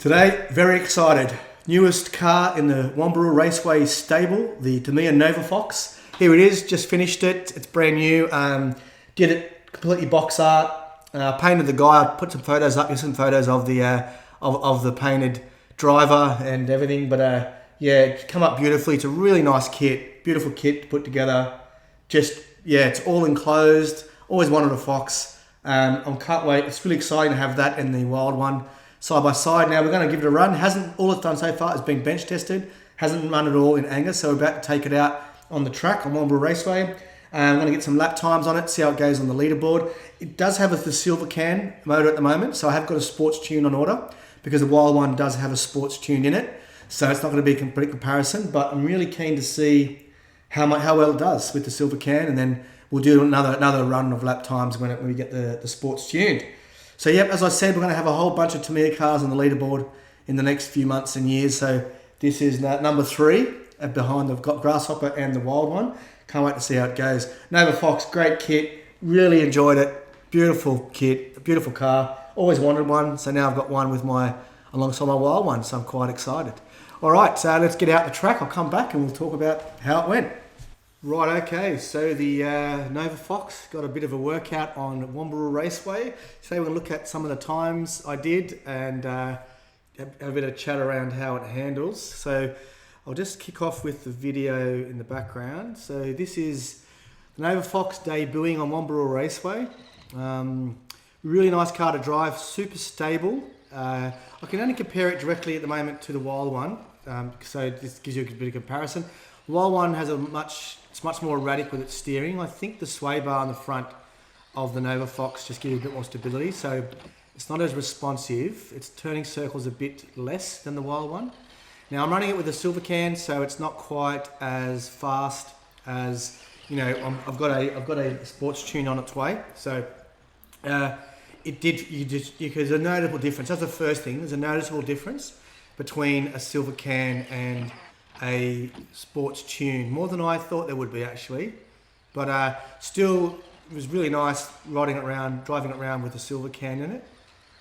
Today, very excited. Newest car in the Wamberal Raceway stable, the Tamiya Novafox. Here it is, just finished it. It's brand new. Did it completely box art. Painted the guy. I put some photos up. Here's some photos of the painted driver and everything. But yeah, it's come up beautifully. It's a really nice kit. Beautiful kit to put together. It's all enclosed. Always wanted a Fox. I can't wait. It's really exciting to have that in the Wild One. Side by side. Now we're going to give it a run. All it's done so far has been bench tested. Hasn't run at all in anger. So we're about to take it out on the track on Wamberal Raceway. I'm going to get some lap times on it, see how it goes on the leaderboard. It does have the silver can motor at the moment, so I have got a sports tune on order because the Wild One does have a sports tune in it. So it's not going to be a complete comparison, but I'm really keen to see how well it does with the silver can, and then we'll do another run of lap times when we get the sports tuned. So yep, as I said, we're going to have a whole bunch of Tamiya cars on the leaderboard in the next few months and years. So this is number 3 behind the Grasshopper and the Wild One. Can't wait to see how it goes. Novafox, great kit. Really enjoyed it. Beautiful kit, beautiful car. Always wanted one, so now I've got one alongside my Wild One, so I'm quite excited. All right, so let's get out the track. I'll come back and we'll talk about how it went. Right, okay, so the Novafox got a bit of a workout on Wamberal Raceway. Today we're going to look at some of the times I did and have a bit of chat around how it handles. So I'll just kick off with the video in the background. So this is the Novafox debuting on Wamberal Raceway. Really nice car to drive, super stable. I can only compare it directly at the moment to the Wild One, so this gives you a bit of comparison. The Wild One has it's much more erratic with its steering. I think the sway bar on the front of the Novafox just gives you a bit more stability, so it's not as responsive. Its turning circles a bit less than the Wild One. Now I'm running it with a silver can, so it's not quite as fast as, you know, I've got a sports tune on its way. So there's a notable difference. That's the first thing. There's a noticeable difference between a silver can and a sports tune, more than I thought there would be actually, but still it was really nice driving it around with a silver can in it.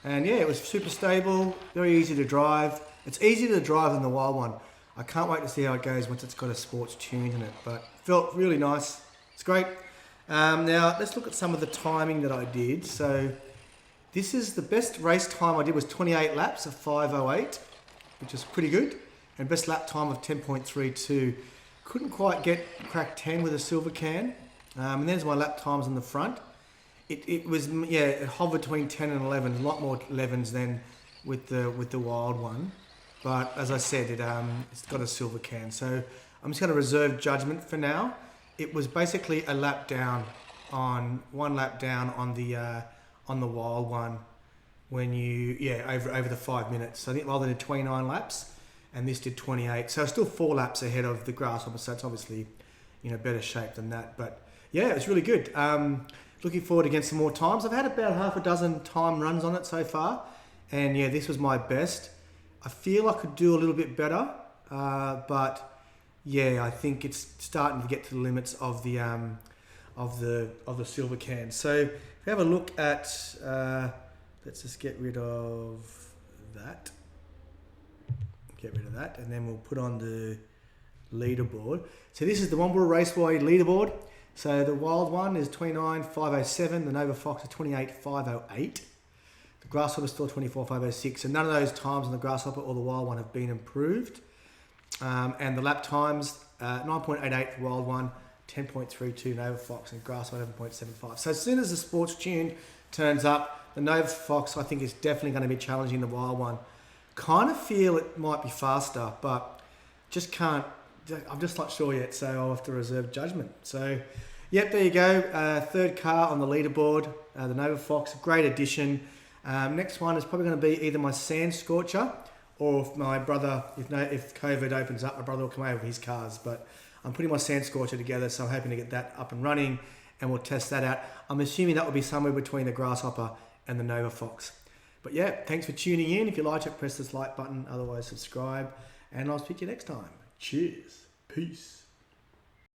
And yeah, it was super stable, very easy to drive. It's easier to drive than the Wild One. I can't wait to see how it goes once it's got a sports tune in it, but felt really nice. It's great. Now let's look at some of the timing that I did. So this is the best race time I did was 28 laps of 5:08, which is pretty good. And best lap time of 10.32. Couldn't quite crack 10 with a silver can. And there's my lap times on the front. It hovered between 10 and 11. A lot more 11s than with the Wild One. But as I said, it's got a silver can. So I'm just going to reserve judgment for now. It was basically one lap down on the Wild One when over the 5 minutes. So I think rather than 29 laps. And this did 28, so still 4 laps ahead of the Grasshopper, so it's obviously, better shape than that. But yeah, it's really good. Looking forward to getting some more times. I've had about half a dozen time runs on it so far, and yeah, this was my best. I feel I could do a little bit better, but yeah, I think it's starting to get to the limits of the silver can. So if we have a look at, let's just get rid of that. And then we'll put on the leaderboard. So this is the Wamberal Raceway leaderboard. So the Wild One is 29.507, the Novafox is 28.508, the Grasshopper is still 24.506, and none of those times on the Grasshopper or the Wild One have been improved. And the lap times, 9.88 for Wild One, 10.32 Novafox, and Grasshopper 11.75. So as soon as the sports tune turns up, the Novafox I think is definitely going to be challenging the Wild One. Kind of feel it might be faster, but I'm just not sure yet, so I'll have to reserve judgment. So, yep, there you go. Third car on the leaderboard, the Novafox, great addition. Next one is probably going to be either my Sand Scorcher or if my brother, if COVID opens up, my brother will come over with his cars. But I'm putting my Sand Scorcher together, so I'm hoping to get that up and running, and we'll test that out. I'm assuming that will be somewhere between the Grasshopper and the Novafox. But yeah, thanks for tuning in. If you liked it, press this like button. Otherwise, subscribe. And I'll speak to you next time. Cheers. Peace.